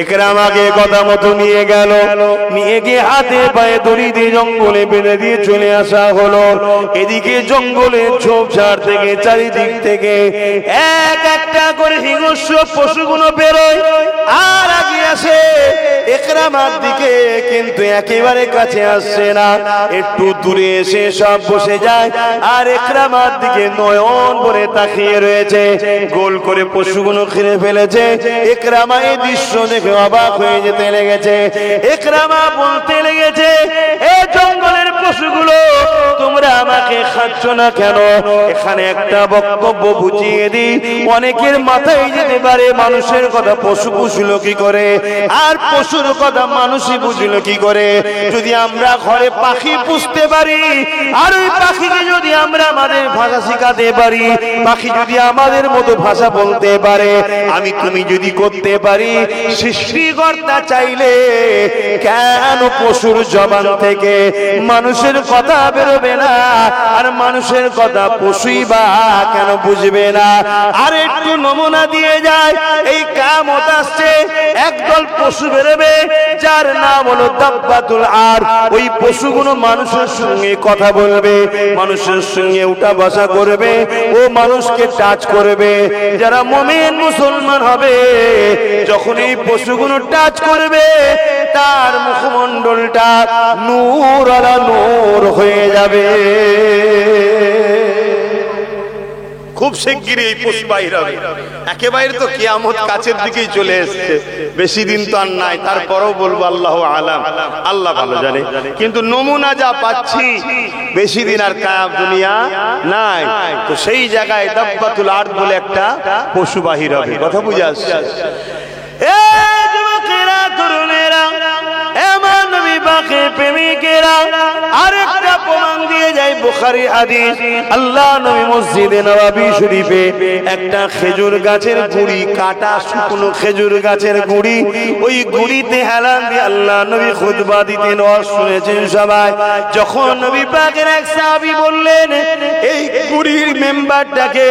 ইকরামাকে কথা মতো নিয়ে গেল, নিয়ে গিয়ে হাতে পায়ে দড়ি দিয়ে জঙ্গলে বেঁধে দিয়ে চলে আসা হলো। এদিকে জঙ্গলে ঝোপঝাড় থেকে চারিদিক থেকে এক একটা করে হিংস্র পশুগুলো বেরোয় আর আগে আসে ইকরামার দিকে, কিন্তু একেবারে কাছে আসছে না। একটু দূরে এসে সব বসে যায় আর ইকরামার দিকে নয়ন ভরে তাকিয়ে রয়েছে। গোল করে পশুগুলো ঘিরে ফেলেছে। ইকরামা এই দৃশ্য দেখে অবাক হয়ে যেতে লেগেছে। ইকরামা বলতে লেগেছে, এই জঙ্গলের পশুগুলো তোমরা আমাকে খাচ্ছ না কেন? এখানে একটা বক্তব্য বুঝিয়ে দিই, অনেকের মাথায় যেতে পারে মানুষের কথা পশু বুঝলো কি করে, আর পশুর কথা মানুষই বুঝলো কি করে। যদি আমরা ঘরে পাখি পুষতে পারি আর ওই পাখিকে যদি আমরা আমাদের ভাষা শিখাতে পারি, পাখি যদি আমাদের মতো ভাষা বলতে পারে, আমি তুমি যদি করতে পারি, সৃষ্টিকর্তা চাইলে কেন পশুর জবান থেকে মানুষের কথা বেরোবে না, আর মানুষের কথা পশুই বা কেন বুঝবে না? আর একটু নমুনা দিয়ে যায়, এই কিয়ামত আসছে, একদল পশু বেরোবে যার নাম হলো দাব্বাতুল আর। ওই পশুগুলো মানুষের সঙ্গে কথা বলবে, মানুষের সঙ্গে উঠা বসা করবে, ও মানুষকে টাচ করবে। যারা মুমিন মুসলমান হবে, যখন এই পশুগুলো টাচ করবে, তার মুখমণ্ডলটা নূর আলা নূর হয়ে যাবে। খুব শিগগিরই এই পশু বাহির হবে। একেবারে তো কিয়ামত কাছের দিকেই চলে এসেছে, বেশি দিন তো আর নাই। তারপরেও বলবো আল্লাহু আলাম, আল্লাহ ভালো জানে। কিন্তু নমুনা যা পাচ্ছি, বেশি দিন আর কায়াম দুনিয়া নাই। তো সেই জায়গায় দাব্বাতুল আরদ বলে একটা পশু বাহির হবে। কথা বুঝে আসছে? এই যুবকেরা, তরুণেরা, এমন নবী পাকের প্রেমিকেরা আরেকটা প্রমাণ দিয়ে যায় বুখারী হাদিস। আল্লাহ নবী মসজিদে নববী শরীফে একটা খেজুর গাছের গুড়ি, কাটা শুকনো খেজুর গাছের গুড়ি, ওই গুড়িতে হেলান দিয়ে আল্লাহ নবী খুতবা দিতেন, ওয়াজ শুনেছেন সবাই। যখন নবী পাকের এক সাহাবী বললেন এই গুড়ির মেম্বারটাকে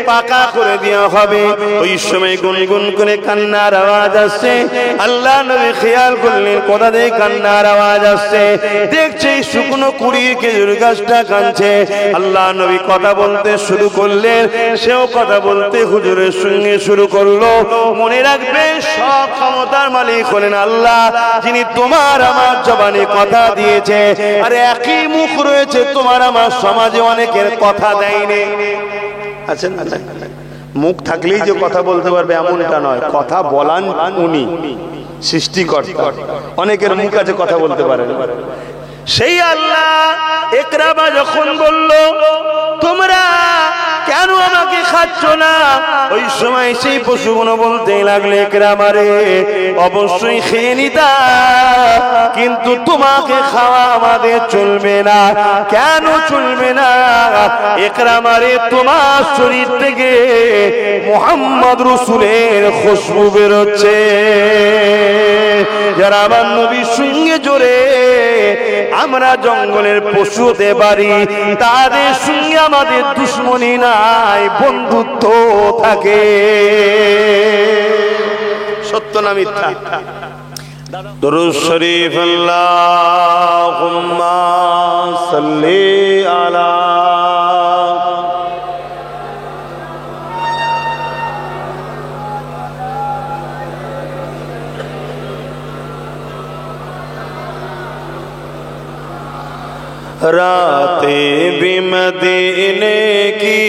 পাকা করে দেওয়া হবে, ওই সময় গুনগুন করে কান্নার আওয়াজ আসছে। আল্লাহ নবী খেয়াল করলেন কোথা থেকে কান্নার আওয়াজ আসছে। দেখছে শুকনো কুড়ির খেজুর গাছটা কাঁদছে। আল্লাহ নবী কথা বলতে শুরু করলেন, সেও কথা বলতে হুজুরের সঙ্গে শুরু করলো। মনে রাখবেন, সব ক্ষমতার মালিক হলেন আল্লাহ, যিনি তোমার আমার জবানে কথা দিয়েছে। আর একই মুখ রয়েছে তোমার আমার সমাজে, অনেকের কথা দেয়নি। আছেন না? মুখ থাকলেই যে কথা বলতে পারবে এমনটা নয়, কথা বলান উনি, সৃষ্টিকর্তা। অনেকের মুখ আছে, কথা বলতে পারে না। সেই আল্লাহ ইকরামা যখন বলল তোমরা কেন আমাকে খাচ্ছ না, ওই সময় সেই পশুগুলো বলতে লাগলে ইকরামা রে, অবশ্যই খেয়ে নিতা, কিন্তু তোমাকে খাওয়া আমাদের চলবে না। কেন চলবে না? ইকরামা রে, তোমার শরীর থেকে মুহাম্মদ রাসূলের খুশবু বেরোচ্ছে। যারা আমার নবীর সঙ্গে জোরে আমরা জঙ্গলের পশু হতে পারি, তাদের সঙ্গে আমাদের দুশ্মনী নাই, বন্ধুত্ব থাকে। সত্য না মিথ্যা? দরুদ শরীফ আল্লাহুম্মা সাল্লি আলা रातें भी मदीने की,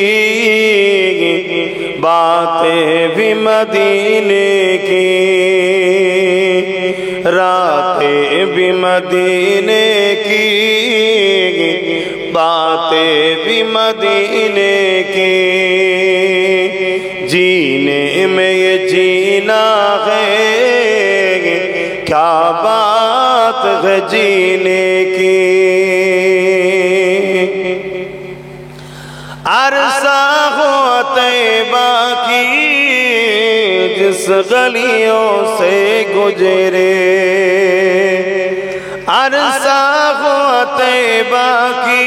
बातें भी मदीने की, रातें भी मदीने की, बातें भी मदीने की, जीने में ये जीना है, क्या बात है जीने की। अरसा हो तैबा की जिस गलियों से गुजरे, अरसा हो तैबा की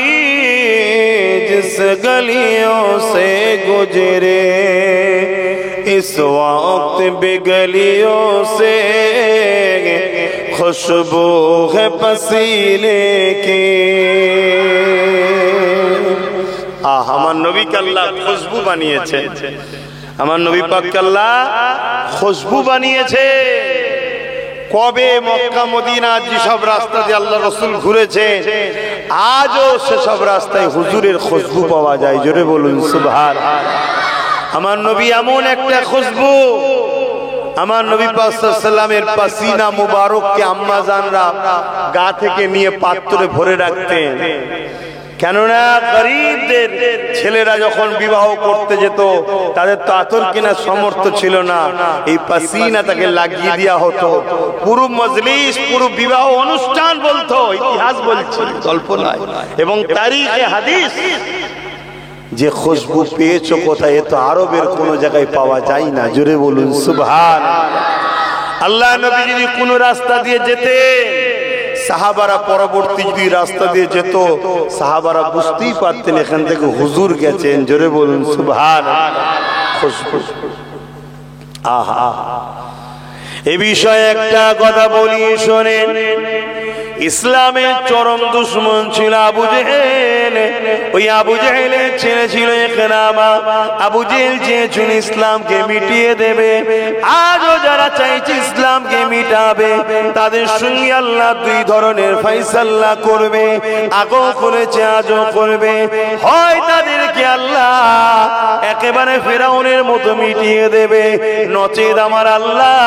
जिस गलियों से गुजरे, इस वक्त बिगलियों से खुशबू है पसीने की। আমার নবীকে আল্লাহ খুশবু বানিয়েছে, আমার নবী পাককে আল্লাহ খুশবু বানিয়েছে। কবে মক্কা মদিনা যেসব রাস্তা দিয়ে আল্লাহ রসুল ঘুরেছে, আজও সেসব রাস্তায় হুজুরের খুশবু পাওয়া যায়। জোরে বলুন সুবহানাল্লাহ। আমার নবী এমন একটা খুশবু, আমার নবী পাক সাল্লাল্লাহু আলাইহি ওয়াসাল্লামের পাসিনা মুবারককে আম্মা জানরা গা থেকে নিয়ে পাত্রে ভরে রাখতেন। কেননা গরিবদের ছেলেরা যখন বিবাহ করতে যেত, তাদের তো আতর কেনার সামর্থ্য ছিল না, এই পাসিনা তাকে লাগিয়ে দেওয়া হতো। পুরো মজলিস, পুরো বিবাহ অনুষ্ঠান বলতো, ইতিহাস বলছে, গল্প নয়। এবং তারিখে হাদিস যে খুশবু পেয়েছো কোথায়, এ তো আরবের কোন জায়গায় পাওয়া যায় না। জোরে বলুন সুবহানাল্লাহ। আল্লাহ নবী যদি কোন রাস্তা দিয়ে যেতে, সাহাবারা পরবর্তী যদি রাস্তা দিয়ে যেত, সাহাবারা বুঝতেই পারতেন এখান থেকে হুজুর গেছেন। জোরে বলুন সুবহানাল্লাহ। খুশবু, আহা। এ বিষয়ে একটা কথা বলি শোনেন। ইসলামের চরম দুশমন ছিল আবু জেহেল। ওই আবু জেহেলের ছেলে ছিল ইকরামা। আবু জেহেল চেয়েছিল ইসলামকে মিটিয়ে দেবে। আজও যারা চাইছে ইসলামকে মিটাবে, তাদের সঙ্গে আল্লাহ দুই ধরনের ফয়সালা করবে। আগেও করেছে, আজও করবে। হয় তাদেরকে আল্লাহ একেবারে ফেরাউনের মতো মিটিয়ে দেবে, নচেত আমার আল্লাহ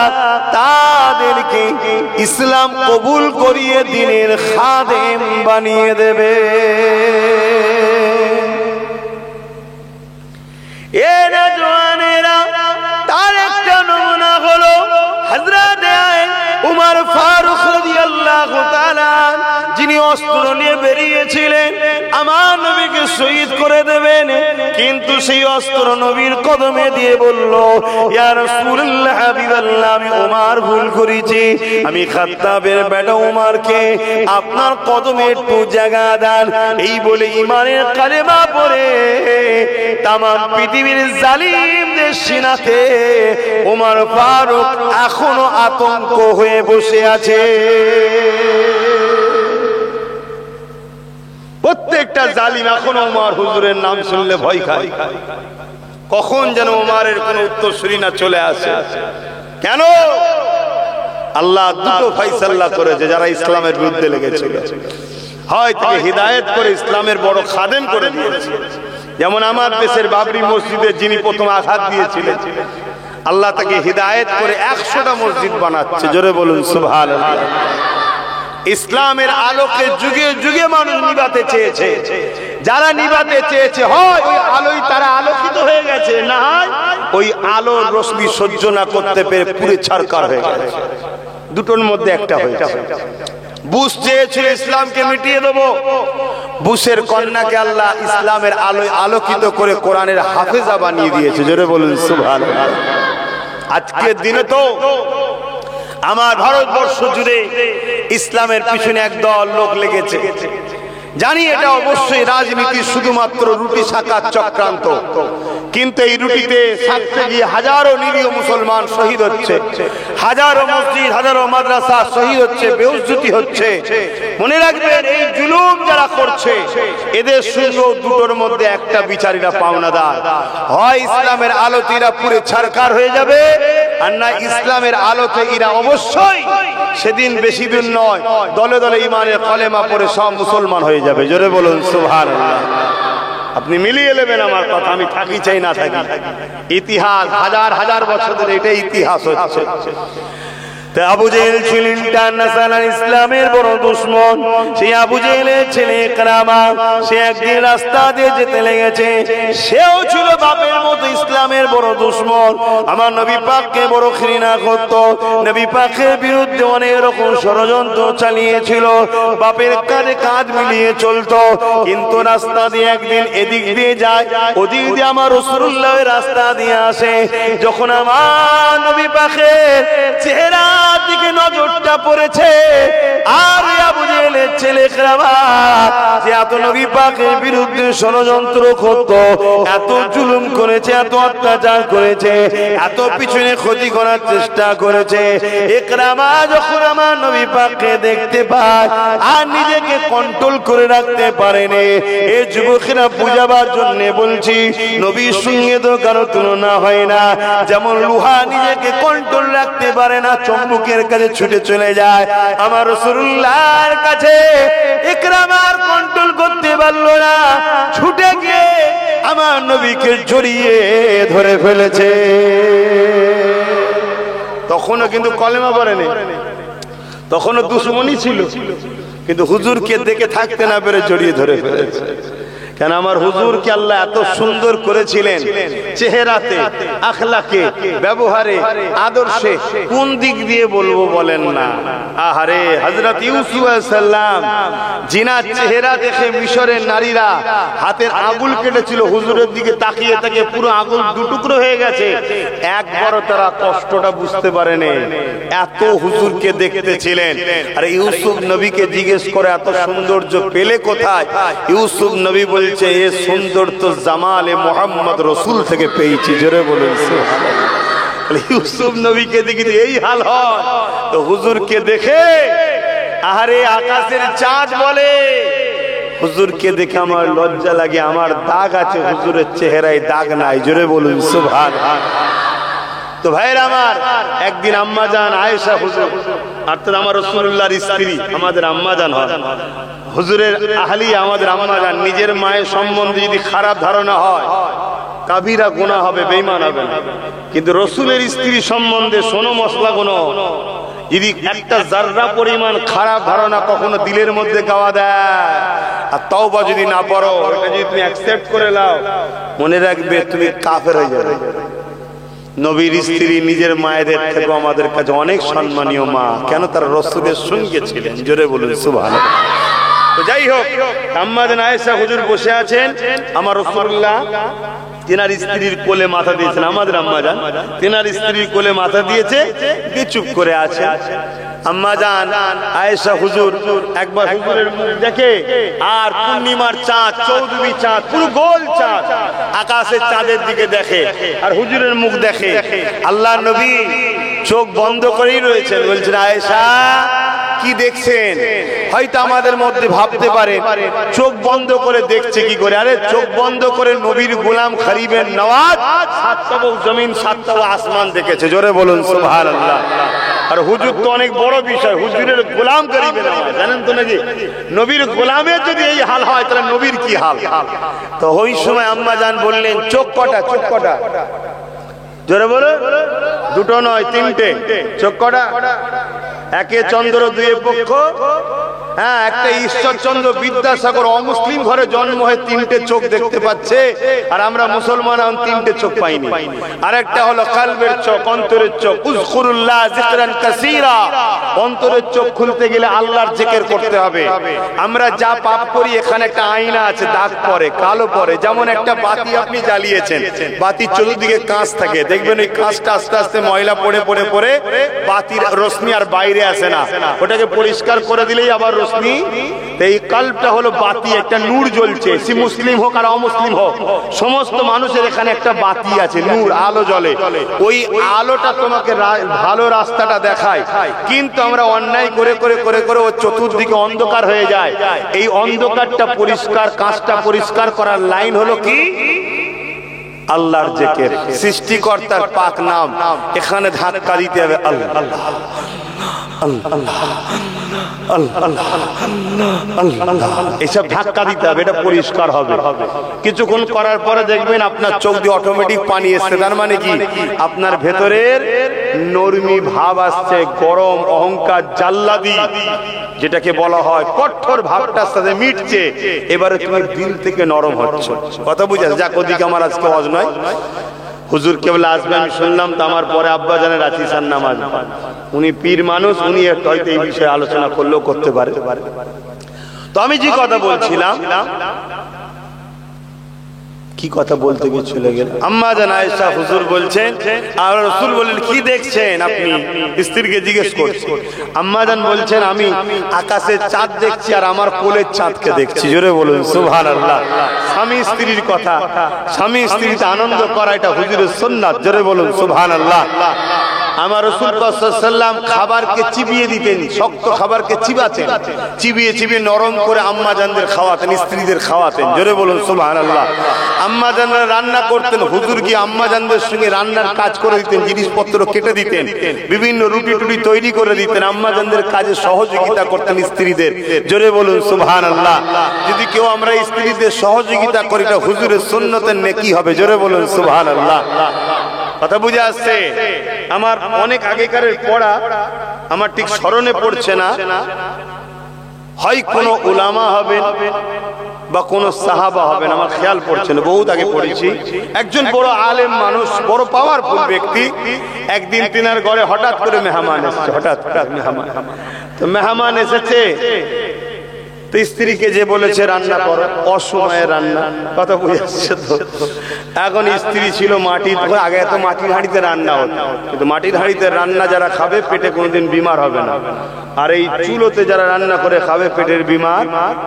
তাদেরকে ইসলাম কবুল করিয়ে দিনের খাদেম বানিয়ে দেবে। এ নওজওয়ানেরা, তার একটা নমুনা হলো হযরত উমর ফারুক রাদিয়াল্লাহু তাআলা, যিনি অস্ত্র নিয়ে বেরিয়েছিলেন আমার নবীকে শহীদ করে দেবেন। কিন্তু সেই অস্ত্র নবীর কদমে দিয়ে বলল, ইয়া রাসূলুল্লাহ, হাবিবাল্লাহ, আমি ওমর ভুল করেছি। আমি খাত্তাবের বেটা ওমরকে আপনার কদমে একটু জায়গা দেন। এই বলে ঈমানের কালেমা পড়ে তাম পৃথিবীর জালিমদের সিনাতে ওমর ফারুক এখনো আতঙ্ক হয়ে বসে আছে। প্রত্যেকটা জালিম এখনো ওমর হুজুরের নাম শুনলে ভয় খায়, কখন যেন ওমরের কোন উত্তরসূরি না চলে আসে। কেন? আল্লাহ দুটো ফয়সালা করেছে। যারা ইসলামের বিরুদ্ধে লেগেছিল, হয় তাকে হিদায়াত করে ইসলামের বড় খাদেম করে দিয়েছে। যেমন আমার দেশের বাবরি মসজিদে যিনি প্রথম আঘাত দিয়েছিলেন, আল্লাহ তাকে হিদায়াত করে 100টা মসজিদ বানাচ্ছে। জোরে বলুন সুবহানাল্লাহ। ইসলামের আলোকে যুগে যুগে মানুষ নিভাতে চেয়েছে। যারা নিভাতে চেয়েছে, হয় ওই আলোয় তারা আলোকিত হয়ে গেছে, না হয় ওই আলোর রশ্মি সহ্য না করতে পেরে পুরো ছারখার হয়ে গেছে। দুটোর মধ্যে একটা হয়েছে। বুশ চেয়েছিল ইসলামকে মিটিয়ে দেবো, বুশের কন্যাকে আল্লাহ ইসলামের আলোয় আলোকিত করে কোরআনের হাফেজা বানিয়ে দিয়েছে। জোরে বলুন সুবহানাল্লাহ। আজকের দিনে তো আমার ভারতবর্ষ জুড়ে ইসলামের পিছনে একদল লোক লেগেছে। জানি এটা অবশ্যই রাজনীতি, শুধুমাত্র রুটি শাকার চক্রান্ত। কিন্তু এই রুটিতে সাথে গিয়ে হাজারো নিরীহ মুসলমান শহীদ হচ্ছে, হাজারো মসজিদ, হাজারো মাদ্রাসা শহীদ হচ্ছে, বেউজ্জতি হচ্ছে। মনে রাখবেন, এই জুলুম যারা করছে এদের সঙ্গে দুটোর মধ্যে একটা বিচারীরা পাওনাদার। হয় ইসলামের আলোতে এরা পুরো ছারখার হয়ে যাবে, আর না ইসলামের আলোতে এরা অবশ্যই সেদিন বেশি দিন নয় দলে দলে ইমানের কলেমা পড়ে সব মুসলমান হয়ে যাবে। জোরে বলুন সুবহানাল্লাহ। আপনি মিলিয়ে নেবেন আমার কথা, আমি থাকি চাই না থাকি। ইতিহাস হাজার হাজার বছর ধরে এটা ইতিহাস হচ্ছে। আবু জেহেল ছিলেন ইন্টারন্যাশনাল ইসলামের বড় দুশমন। সেই আবু জেহেলের ছেলে ইকরামা, সে একদিন রাস্তা দিয়ে যেতে লেগেছে। সেও ছিল বাপের মতো ইসলামের বড় দুশমন। আমার নবী পাককে বড় ঘৃণা করত, নবী পাকের বিরুদ্ধে অনেক রকম ষড়যন্ত্র চালিয়েছিল, বাপের কাঁধে কাঁধ মিলিয়ে চলতো। কিন্তু রাস্তা দিয়ে একদিন এদিক দিয়ে যায়, ওদিক দিয়ে আমার রাসূলুল্লাহ রাস্তা দিয়ে আসে। যখন আমার নবী পাকের চেহারা দিকে নজরটা পড়েছে, আর আবু জেহেলের ছেলে ইকরামা যে এত নবী পাকের বিরুদ্ধে ষড়যন্ত্র করত, এত জুলুম করেছে, এত অত্যাচার করেছে, এত পিছনে ক্ষতি করার চেষ্টা করেছে, ইকরামা যখন আমার নবী পাককে দেখতে পায় আর নিজেকে কন্ট্রোল করে রাখতে পারেনি। এই যুবকেরা বুঝাবার জন্য বলছি, নবীর সঙ্গে তো কারো তুলনা হয় না। যেমন লোহা নিজেকে কন্ট্রোল রাখতে পারে না, চম্বুকের কাছে ছুটে চলে যায়, আমার রাসূলুল্লাহর কাছে ইকরামার কন্ট্রোল করতে পারলো না, ছুটে গিয়ে আমার নবীকে জড়িয়ে ধরে ফেলেছে। তখনও কিন্তু কলেমা পড়েনি, তখনও দুশমনী ছিল, কিন্তু হুজুরকে দেখে থাকতে না পেরে জড়িয়ে ধরে ফেলেছে। কেন আমার হুজুরকে আল্লাহ এত সুন্দর করেছিলেন, চেহারাতে, আখলাকে, ব্যবহারে, আদর্শে, কোন দিক দিয়ে বলবো বলেন না। আহারে হযরত ইউসুফ আলাইহিস সালাম জিনার চেহারা দেখে মিশরের নারীরা হাতের আঙুল কেটেছিল, হুজুরের দিকে তাকিয়ে তাকিয়ে পুরো আঙুল দুটুকরো হয়ে গেছে, একবারও তারা কষ্টটা বুঝতে পারেনি, এত হুজুরকে দেখতেছিলেন। আর ইউসুফ নবীকে জিজ্ঞেস করে এত সৌন্দর্য পেলে কোথায়? ইউসুফ নবী বলছে, এ সৌন্দর্য জামালে মুহাম্মদ রাসূল থেকে পেয়েছি। জোরে বলুন সুবহানাল্লাহ। ইউসুফ নবীকে দেখে এই হাল হয়, তো হুজুরকে দেখে আহারে আকাশের চাঁদ বলে, হুজুরকে দেখে আমার লজ্জা লাগে, আমার দাগ আছে, হুজুরের চেহারায় দাগ নাই। জোরে বলুন সুবহানাল্লাহ। তো ভাইরা আমার, একদিন আম্মা জান আয়েশা হুজুর অর্থাৎ আমার রাসূলুল্লাহর স্ত্রী, আমাদের আম্মা জান হয়, হুজুরের আহলি আমাদের আম্মা জান, নিজের মায়ের সম্বন্ধে যদি খারাপ ধারণা হয় কাবিরা গুনাহ হবে, বেঈমান হবে না, কিন্তু রাসূলের স্ত্রী সম্বন্ধে শোনো মশলা গুণ, যদি একটা জাররা পরিমাণ খারাপ ধারণা কখনো দিলের মধ্যে গাওয়া দেয় আর তওবা যদি না পড়ো, এটা যদি তুমি অ্যাকসেপ্ট করে নাও, মনে রাখবে তুমি কাফের হয়ে যাবে। নবীর স্ত্রী নিজের মায়েদের থেকে আমাদের কাছে অনেক সম্মানীয় মা, কেন? তারা রাসূলের সঙ্গে ছিলেন। জোরে বলুন সুবহানাল্লাহ। তো যাই হোক, আম্মা জান আয়েশা হুজুর বসে আছেন, আমার রাসূলুল্লাহ তিনার স্ত্রীর কোলে মাথা দিয়েছেন, আমাদের আম্মা জান তিনার স্ত্রীর কোলে মাথা দিয়েছে, চুপ করে আছে। আম্মা জান আয়েশা হুজুর একবার হুজুরের মুখ দেখে, আর পূর্ণিমার চাঁদ, চৌদ্দী চাঁদ, পুরো গোল চাঁদ আকাশের চাঁদের দিকে দেখে, আর হুজুরের মুখ দেখে। আল্লাহর নবী চোখ বন্ধ করেই রয়েছেন, বলছেন আয়েশা কি দেখছেন? হয়তো আমাদের মধ্যে ভাবতে পারে চোখ বন্ধ করে দেখছে কি করে? আরে চোখ বন্ধ করে নবীর গোলাম খরিবের নওয়াজ সাতটা জমিন সাতটা আসমান দেখেছে। জোরে বলুন সুবহানাল্লাহ। আর হুজুর তো অনেক বড় বিষয়, হুজুরের গোলাম করিবে না, জানেন তো নাকি? নবীর গোলামের যদি এই হাল হয় তাহলে নবীর কি হাল? তো ওই সময় আম্মা জান বললেন, চোখ কটা? চোখ কটা? জোরে বলো। দুটো নয়, তিনটে। চোখ কটা? একে চন্দ্র, দুয়ে পক্ষ। হ্যাঁ, একটা ঈশ্বরচন্দ্র বিদ্যাসাগর অমুসলিম ঘরে জন্ম হয়ে তিনটে চোখ দেখতে পাচ্ছে, আর আমরা মুসলমান তিনটে চোখ পাইনি। আর একটা হলো কালবের চোখ, অন্তরের চোখ। উযকুরুল্লাহ যিকরান কাসীরা, অন্তরের চোখ খুলতে গেলে আল্লাহর জিকির করতে হবে। আমরা যা পাপ করি, এখানে একটা আয়না আছে, দাগ পড়ে, কালো পড়ে। যেমন একটা বাতি আপনি জ্বালিয়েছেন, বাতির চতুর্দিকে কাঁচ থাকে, দেখবেন ওই কাঁচটা আস্তে আস্তে ময়লা পড়ে পড়ে পড়ে বাতির রশ্মি আর বাইরে আসে না, ওটাকে পরিষ্কার করে দিলেই আবার রশ্মি। এই কলবটা হলো বাতি, একটা নূর জ্বলছে, সে মুসলিম হোক আর অমুসলিম হোক, সমস্ত মানুষের এখানে একটা বাতি আছে, নূর, আলো জ্বলে। ওই আলোটা তোমাকে ভালো রাস্তাটা দেখায়, কিন্তু আমরা অন্যায় করে করে করে করে ও চতুর্দিকে অন্ধকার হয়ে যায়। এই অন্ধকারটা পরিষ্কার, কাঁচটা পরিষ্কার করার লাইন হলো কি? আল্লাহর জিকির, সৃষ্টিকর্তার পাক নাম। এখানে ধাক্কা দিতে হবে, আল্লাহ আল্লাহ এইসব ধাক্কা দিতে হবে, এটা পরিষ্কার হবে। কিছুক্ষণ করার পরে দেখবেন আপনার চোখ দিয়ে অটোমেটিক পানি এসছে। তার মানে কি? আপনার ভেতরের নরমি ভাব আসছে, গরম অহংকার জাল্লাদি যেটাকে বলা হয় কঠোর ভাবটার সাথে মিটছে। এবারে তুমি দিল থেকে নরম হচ্ছে। কথা বুঝে যাক, ওদিকে আমার আজকে ওয়াজ নয়। হুজুর কেবল আসবে, আমি শুনলাম তো আমার পরে আব্বা জানের আচিসার নামাজ, উনি পীর মানুষ, উনি হয়তো এই বিষয়ে আলোচনা করলেও করতে পারে। তো আমি যে কথা বলছিলাম, কি কথা বলতে গিয়ে চলে গেল। আম্মা জান আয়েশা হুজুর বলছেন, আর রাসূল বলেন কি দেখছেন আপনি? স্ত্রীকে জিজ্ঞেস করছেন। আম্মা জান বলছেন আমি আকাশে চাঁদ দেখছি আর আমার কোলের চাঁদকে দেখছি। জোরে বলুন সুবহানাল্লাহ। স্বামী স্ত্রীর কথা, স্বামী স্ত্রীতে আনন্দ করা এটা হুজুরের সুন্নাত। জোরে বলুন সুবহানাল্লাহ। আমার রাসূল পাক সাল্লাল্লাহু আলাইহি ওয়াসাল্লাম খাবারকে চিবিয়ে দিতেন, শক্ত খাবারকে চিবাতেন, চিবিয়ে চিবিয়ে নরম করে আম্মা জানদের খাওয়াতেন, স্ত্রীদের খাওয়াতেন। জোরে বলুন সুবহানাল্লাহ। আম্মা জানরা রান্না করতেন, হুজুর কি আম্মা জানদের সঙ্গে রান্নার কাজ করে দিতেন, জিনিসপত্র কেটে দিতেন, বিভিন্ন রুটি টুটি তৈরি করে দিতেন, আম্মা জানদের কাজে সহযোগিতা করতেন স্ত্রীদের। জোরে বলুন সুবহানাল্লাহ। যদি কেউ আমরা স্ত্রীদের সহযোগিতা করি এটা হুজুরের সুন্নতের নেকি হবে। জোরে বলুন সুবহানাল্লাহ। কথা বুঝে আসছে? আমার অনেক আগেকারের পড়া আমার ঠিক স্মরণে পড়ছে না, হয় কোন উলামা হবেন বা কোন সাহাবা হবেন, আমার খেয়াল পড়ছে না, বহুত আগে পড়েছি। একজন বড় আলেম মানুষ, বড় পাওয়ারফুল ব্যক্তি, একদিন তিনার ঘরে হঠাৎ করে মেহমান এসেছে। হঠাৎ মেহমান, তো মেহমান এসেছে, তো স্ত্রীকে যে বলেছে রান্না করো, অসময়ে রান্না। কথা বুঝেছে তো? এখন স্ত্রী ছিল মাটির, আগে এত মাটির হাঁড়িতে রান্না হতো, কিন্তু মাটির হাঁড়িতে রান্না যারা খাবে পেটে কোনোদিন বিমার হবে না, আর এই চুলোতে যারা রান্না করে খাবে পেটের বিমার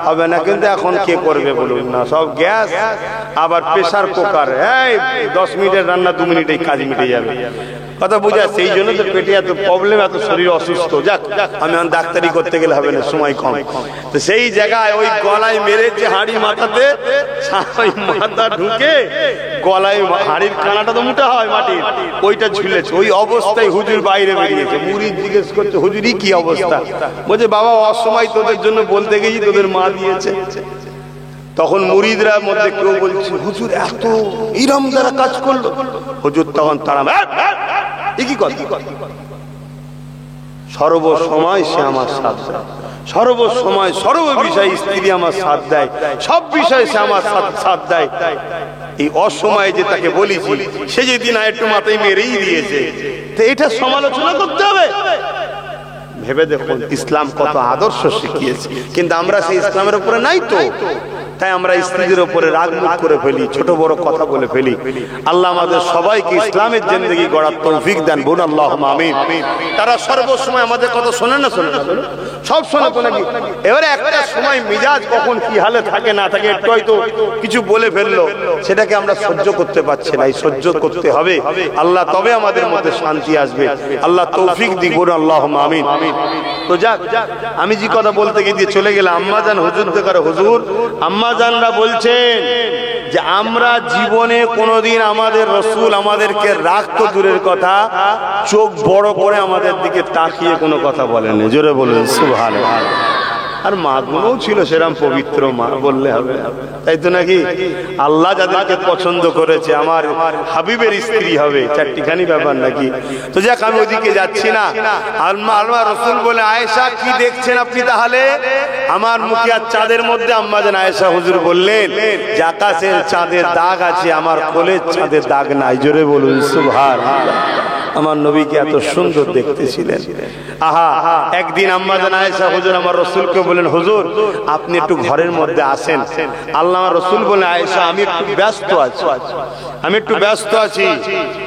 হবে না। কিন্তু এখন কে করবে বলুন না, সব গ্যাস, আবার প্রেসার কুকার, এই 10 মিনিটের রান্না 2 মিনিটেই কাজ মিটে যাবে। কথা বুঝা? সেই জন্য তো পেটে এত প্রবলেম, এত শরীর অসুস্থ। যাক, আমি ডাক্তারি করতে গেলে হবে না, সময় কম। তো সেই জায়গায় ওই গলায় মেরেছে হাঁড়ি মাথাতে, মাথা ঢুকে গলায়, হাঁড়ির কানাটা তো মোটা হয় মাটির, ওইটা ঝুলেছে। ওই অবস্থায় হুজুর বাইরে বেরিয়েছে। মুরিদ জিজ্ঞেস করছে, হুজুরই কি অবস্থা? বলছে বাবা অসময় তোদের জন্য বলতে গেছি, তোদের মা দিয়েছে। তখন মুরিদরা মধ্যে কেউ বলছে হুজুর এত ইরম যারা কাজ করলো। হুজুর তখন তারা কি কথা, সর্বসময় সে আমার সাথ দেয়, সর্বসময় সর্ব বিষয়ে স্ত্রী আমার সাথ দেয়, সব বিষয়ে সে আমার সাথ দেয়। এই অসময়ে যে তাকে বলেছি, সে যেদিন একটু মাথায় মেরেই দিয়েছে, তো এটা সমালোচনা করতে হবে? ভেবে দেখুন ইসলাম কত আদর্শ শিখিয়েছে, কিন্তু আমরা সেই ইসলামের উপরে নাই তো। তাই আমরা স্ত্রীদের উপরে রাগ মুখ করে ফেলি, ছোট বড় কথা বলে ফেলি। আল্লাহ আমাদের সবাইকে ইসলামের জিন্দেগি গড়ার তৌফিক দেন, বলুন আল্লাহুম্মা আমিন। তারা সর্বসময় আমাদের কথা শোনে না, শোনে না, সব শোনে তো নাকি? এবারে একটা সময় মিজাজ কখন কি হালে থাকে না থাকে, একটু হয়তো কিছু বলে ফেললো, সেটাকে আমরা সহ্য করতে পারছি না। এই সহ্য করতে হবে আল্লাহ, তবে আমাদের মধ্যে শান্তি আসবে। আল্লাহ তৌফিক দিক, বলুন আল্লাহুম্মা আমিন। তো যাক, আমি যে কথা বলতে গিয়ে চলে গেলাম। আম্মা জান হুজুর দেখার হুজুর, আম্মা জানরা বলছেন যে আমরা জীবনে কোনোদিন আমাদের রাসূল আমাদেরকে রাখতো দূরের কথা, চোখ বড় করে আমাদের দিকে তাকিয়ে কোনো কথা বলেন। জোরে বলুন সুবহানাল্লাহ। আর মা গুলোও ছিল সেরকম পবিত্র মা, বললে হবে, তাই তো নাকি? আল্লাহ যাদেরকে পছন্দ করেছে, আমার হাবিবের স্ত্রী হবে, চারটিখানি ব্যাপার নাকি? তো যাক, আমি ওইদিকে যাচ্ছি না। আল্লাহ রাসূল বলে, আয়েশা কি দেখছেন আপনি তাহলে? আমার মুখে আর চাঁদের মধ্যে আম্মা জান আয়েশা হুজুর বললেন যে আকাশের চাঁদের দাগ আছে, আমার কোলের চাঁদের দাগ নাই। জোরে বলুন সুবহানাল্লাহ। আমার নবীকে এত সুন্দর দেখতেছিলেন। আহা, একদিন আম্মা জান আয়েশা হুজুর আমার রাসূলকে বলেন, হুজুর আপনি একটু ঘরের মধ্যে আসেন। আল্লাহ আমার রাসূল বলেন, আয়েশা আমি একটু ব্যস্ত আছি, আমি একটু ব্যস্ত আছি,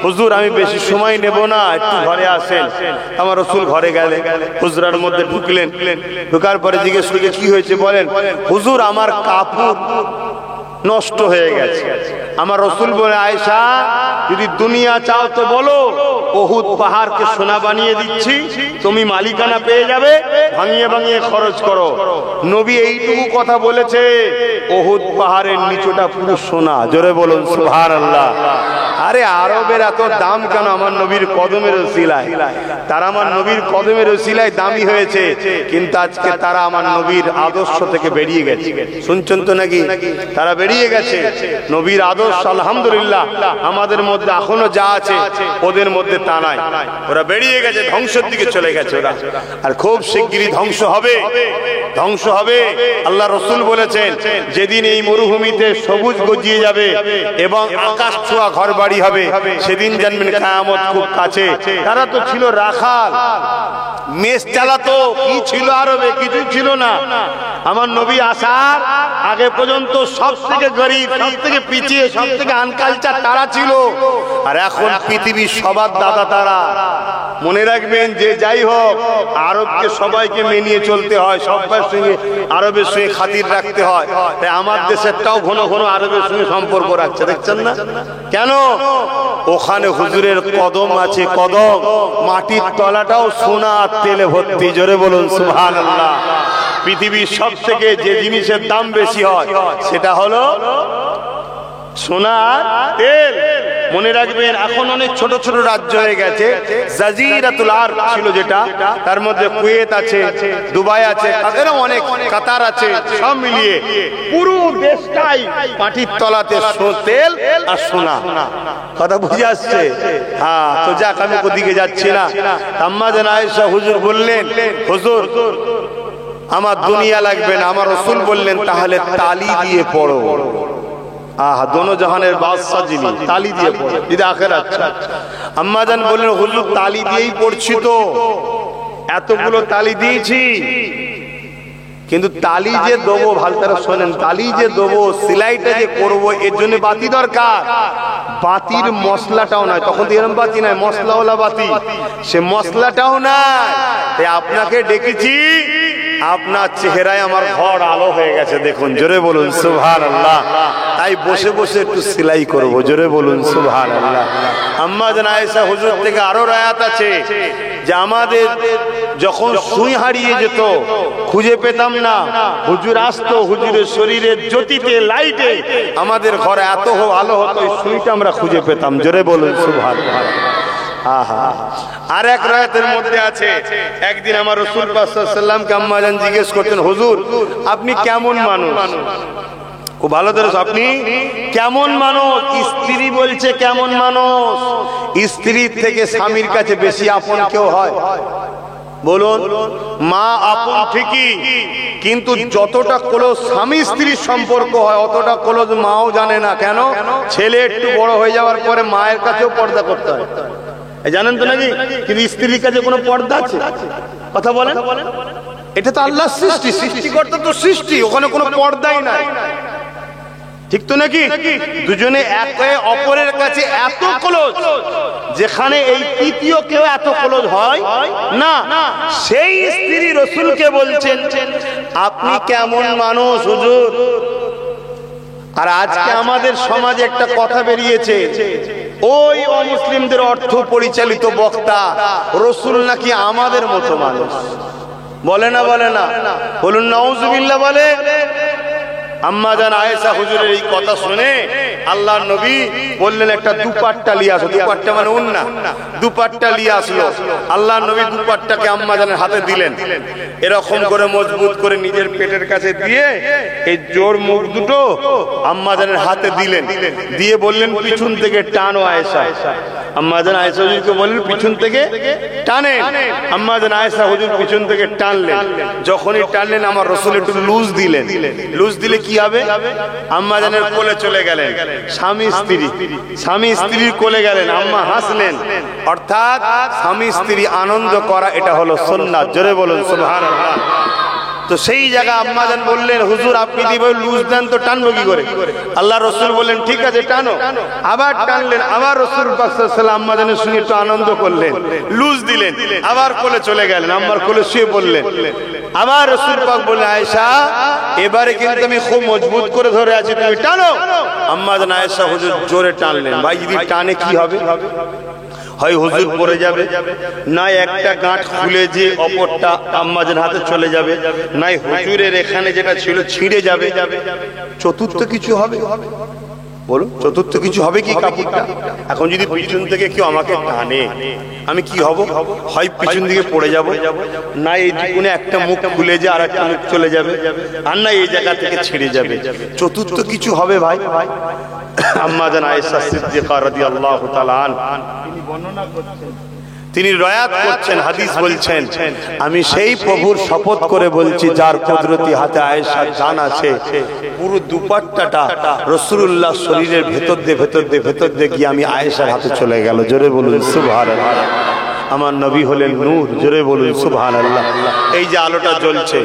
হুজুর আমি বেশি সময় নেব না, একটু ঘরে আসেন। আমার রাসূল ঘরে গেলেন, হুজরার মধ্যে ঢুকলেন। ঢোকার পরে জিজ্ঞেস করলেন কি হয়েছে? বলেন, হুজুর আমার কাপড় নষ্ট হয়ে গেছে। আমার রাসূল বলে, আয়েশা যদি দুনিয়া চাও তো বলো, উহুদ পাহাড়কে সোনা বানিয়ে দিচ্ছি, তুমি মালিকানা পেয়ে যাবে, ভাঙিয়ে ভাঙিয়ে খরচ করো। নবী এইটুকু কথা বলেছে, উহুদ পাহাড়ের নিচটা পুরো সোনা। জোরে বলুন সুবহানাল্লাহ। আরে আরবের এত দাম কেন? আমার নবীর কদমের ওসিলায়, তারা আমার নবীর কদমের ওসিলায় দামি হয়েছে, কিন্তু আজকে তারা আমার নবীর আদর্শ থেকে বেরিয়ে গেছে। শুনছেন তো নাকি? তারা বেরিয়ে গেছে নবীর আদর্শ। আলহামদুলিল্লাহ আমাদের মধ্যে এখনো যা আছে ওদের মধ্যে তা নাই, ওরা বেরিয়ে গেছে, ধ্বংসের দিকে চলে গেছে ওরা। আর খুব শিগগিরই ধ্বংস হবে, ধ্বংস হবে। আল্লাহ রাসূল বলেছেন, যেদিন এই মরুভূমিতে সবুজ গজিয়ে যাবে এবং আকাশ ছোঁয়া ঘর বাড়ি হবে, সেদিন জানবেন কিয়ামত খুব কাছে। তারা তো ছিল রাখাল, মেস চালাতো, কি ছিল আরবে? কিছু ছিল না। আমার নবী আসার আগে পর্যন্ত সব থেকে গরিব, সব থেকে পিছিয়ে, সব থেকে আনকালচার তারা ছিল। আর এখন পৃথিবীর সবার দাদা তারা। মনে রাখবেন যে যাই হোক, আরবকে সবাইকে মেনিয়ে চলতে হয়, সবার সঙ্গে আরবের সঙ্গে খাতির রাখতে হয়। তাই আমার দেশেরটাও ঘন ঘন আরবের সঙ্গে সম্পর্ক রাখছে, দেখছেন না কেন? ওখানে হুজুরের কদম আছে, কদম, মাটির তলাটাও সোনা আর তেলে ভর্তি। জোরে বলুন সুবহানাল্লাহ। পৃথিবীর সব থেকে যে জিনিসের দাম বেশি হয় সেটা হলো সোনা আর তেল। মনে রাখবেন, এখন অনেক ছোট ছোট রাজ্য হয়ে গেছে। জাজিরাতুল আরব ছিল যেটা, তার মধ্যে কুয়েত আছে, দুবাই আছে, এরকম অনেক, কাতার আছে, সব মিলিয়ে পুরো দেশটাই মাটির তলাতে তেল আর সোনা। কথা বুঝে আসছে? হ্যাঁ, তো যাক, আমি ওদিকে যাচ্ছি না। আম্মা জান আয়েশা হুজুর বললেন, হুজুর আমার দুনিয়া লাগবে না। আমার রাসূল বললেন, তাহলে তালি দিয়ে পড়ো। দোনো জাহানের বাদশা যিনি, তালি দিয়ে পড়ো যদি আখিরাত। আম্মা জান বললেন, হুজুর তালি দিয়েই পড়ছি তো, এতগুলো তালি দিয়েছি, কিন্তু তালি যে দেবো, ভালো করে শোনেন, তালি যে দেবো, সেলাইটা যে করবো, এর জন্য বাতি দরকার। বাতির মশলাটাও নাই, তখন তো এরকম বাতি নাই, মশলাওয়ালা বাতি, সে মশলাটাও নাই। তাই আপনাকে ডেকেছি, আপনার চেহারায় আমার ঘর আলো হয়ে গেছে, দেখুন। জোরে বলুন সুবহানাল্লাহ। তাই বসে বসে একটু সেলাই করবো। জোরে বলুন সুবহানাল্লাহ। আম্মা জান আয়েশা হুজুর থেকে আরো রায়াত আছে যে আমাদের যখন সুই হারিয়ে যেত, খুঁজে পেতাম না, হুজুর আসতো, হুজুরের শরীরের জ্যোতিতে, লাইটে আমাদের ঘরে এত আলো হতো, সুইটা আমরা খুঁজে পেতাম। জোরে বলুন সুবহানাল্লাহ। আর এক রায়াতের মধ্যে আছে, একদিন আমার রাসূল পাক সাল্লাল্লাহু আলাইহি ওয়াসাল্লামকে আম্মা জান জিজ্ঞেস করতেন, হুজুর আপনি কেমন মানুষ? খুব ভালো করে, আপনি কেমন মানুষ? স্ত্রী বলছে কেমন মানুষ? স্ত্রীর থেকে স্বামীর কাছে বেশি আপন কেউ হয়? বলুন। মা আপন ঠিকই, কিন্তু যতটা ক্লোজ স্বামী স্ত্রীর সম্পর্ক হয়, অতটা ক্লোজ মাও জানে না। কেন? ছেলে একটু বড় হয়ে যাওয়ার পরে মায়ের কাছেও পর্দা করতে হয়, জানেন তো নাকি? কিন্তু স্ত্রীর কাছে কোনো পর্দা আছে? কথা বলেন। এটা তো আল্লাহর সৃষ্টি, সৃষ্টিকর্তা তো সৃষ্টি, ওখানে কোনো পর্দাই নাই, ঠিক তো নাকি? দুজনে একে অপরের কাছে এত ক্লোজ, যেখানে এই তৃতীয় কেউ এত ক্লোজ হয় না। সেই স্ত্রী রাসূলকে বলছেন, আপনি কেমন মানুষ হুজুর? আর আজকে আমাদের সমাজে একটা কথা বেরিয়েছে, ওই অমুসলিমদের অর্থ পরিচালিত বক্তা রাসূল নাকি আমাদের মতো মানুষ। বলে না? বলে না? বলুন নাউজুবিল্লাহ। বলে। আম্মা জান আয়েশা হুজুরের এই কথা শুনে আল্লাহর নবী বললেন, একটা দুপাট্টা নিয়ে আসো। দুপাট্টা মানে ওন্না, দুপাট্টা নিয়ে আসলো। আল্লাহর নবী দুপাট্টাকে আম্মা জানের হাতে দিলেন, এরকম করে মজবুত করে নিজের পেটের কাছে দিয়ে এই জোর মুখ দুটো আম্মা জানের হাতে দিলেন, দিয়ে বললেন, পিছন থেকে টানো আয়েশা। আম্মা জান আয়েশা হুজুরকে বললেন, পিছন থেকে টানেন। আম্মা জান আয়েশা হুজুর পিছন থেকে টানলেন। যখনই টানলেন, আমার রাসূল একটু লুজ দিলেন। লুজ দিলে কি হবে? আম্মা জানের কোলে চলে গেলেন। স্বামী স্ত্রী, স্বামী স্ত্রীর কোলে গেলেন, আম্মা হাসলেন। অর্থাৎ স্বামী স্ত্রী আনন্দ করা, এটা হলো সুন্নাত। জোরে বলুন সুবহানাল্লাহ। তো সেই জায়গা আম্মা জান বললেন, হুজুর আপনি দিবে লুজ দেন তো টানবো কি করে? আল্লাহ রাসূল বললেন, ঠিক আছে টানো। আবার টানলেন, আবার রাসূল পাক সাল্লাল্লাহু আলাইহি ওয়াসাল্লাম আম্মা জানের সঙ্গে একটু আনন্দ করলেন, লুজ দিলেন, আবার কোলে চলে গেলেন, আম্মার কোলে শুয়ে পড়লেন। আবার রাসূল পাক বললেন, আয়েশা এবারে কিন্তু আমি খুব মজবুত করে ধরে আছি, তুমি টানো। আম্মা জান আয়েশা হুজুর জোরে টানলেন। ভাই যদি টানে কি হবে? হয় হুজুর পড়ে যাবে, না একটা গাঁট খুলে যে অপরটা আম্মাজান হাতে চলে যাবে, নাই হুজুরের এখানে যেটা ছিল ছিঁড়ে যাবে, চতুর্থ কিছু হবে। বলুন, চতুর্থ কিছু হবে কি কাপড়টা? এখন যদি পিছন থেকে কেউ আমাকে টানে, আমি কি হব? হয় পিছন দিকে পড়ে যাব, না এই কোণে একটা মুখ খুলে যে আর একটা মুখ চলে যাবে, আর না এই জায়গা থেকে ছিঁড়ে যাবে। চতুর্থ কিছু হবে ভাই। আম্মা জান আয়েশা সিদ্দিকা রাদিয়াল্লাহু তাআলা আনহা তিনি বর্ণনা করছেন, তিনি রয়াত করছেন, হাদিস বলছেন, আমি সেই প্রভুর শপথ করে বলছি যার কুদরতি হাতে আয়েশার জান আছে, পুরো দুপাট্টাটা রাসূলুল্লাহ শরীরের ভেতর দিয়ে গিয়ে আমি আয়েশার হাতে চলে গেল। জোরে বলুন সুবহানাল্লাহ। আমার নবী হলেন নূর। জোরে বলুন সুবহানাল্লাহ। এই যে আলোটা জ্বলছে,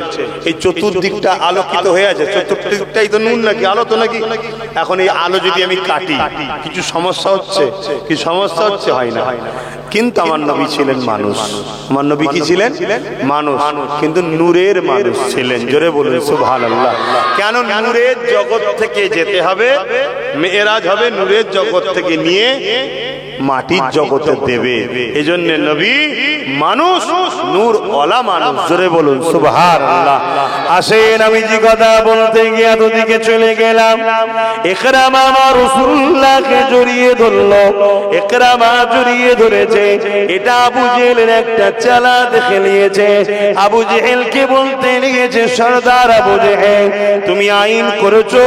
এই চতুর্দিকটা আলোকিত হয়ে আছে, চতুর্দিকটাই তো নূর নাকি, আলো তো নাকি? এখন এই আলো যদি আমি কাটি, কিছু সমস্যা হচ্ছে? কি সমস্যা হচ্ছে? হয় না। কিন্তু আমার নবী ছিলেন মানুষ। আমার নবী কি ছিলেন? মানুষ, কিন্তু নূরের মানুষ ছিলেন। জোরে বলুন সুবহানাল্লাহ। কেন? নূরের জগৎ থেকে যেতে হবে, মেরাজ হবে, নূরের জগৎ থেকে নিয়ে মাটির জগতে দেবে। এজন্য নবী মানুষ, নূর ওয়ালা মানুষ। জোরে বলুন সুবহানাল্লাহ। আসেন আমি যে কথা বলতে গিয়ে এতদিকে চলে গেলাম। ইকরামা রাসূলুল্লাহকে জড়িয়ে ধরলো, ইকরামা জড়িয়ে ধরেছে। এটা আবু জেহেলের একটা চালা দেখে নিয়েছে। আবু জেহেলকে বলতে লেগেছে, সরদার আবু জেহেল, তুমি আইন করেছো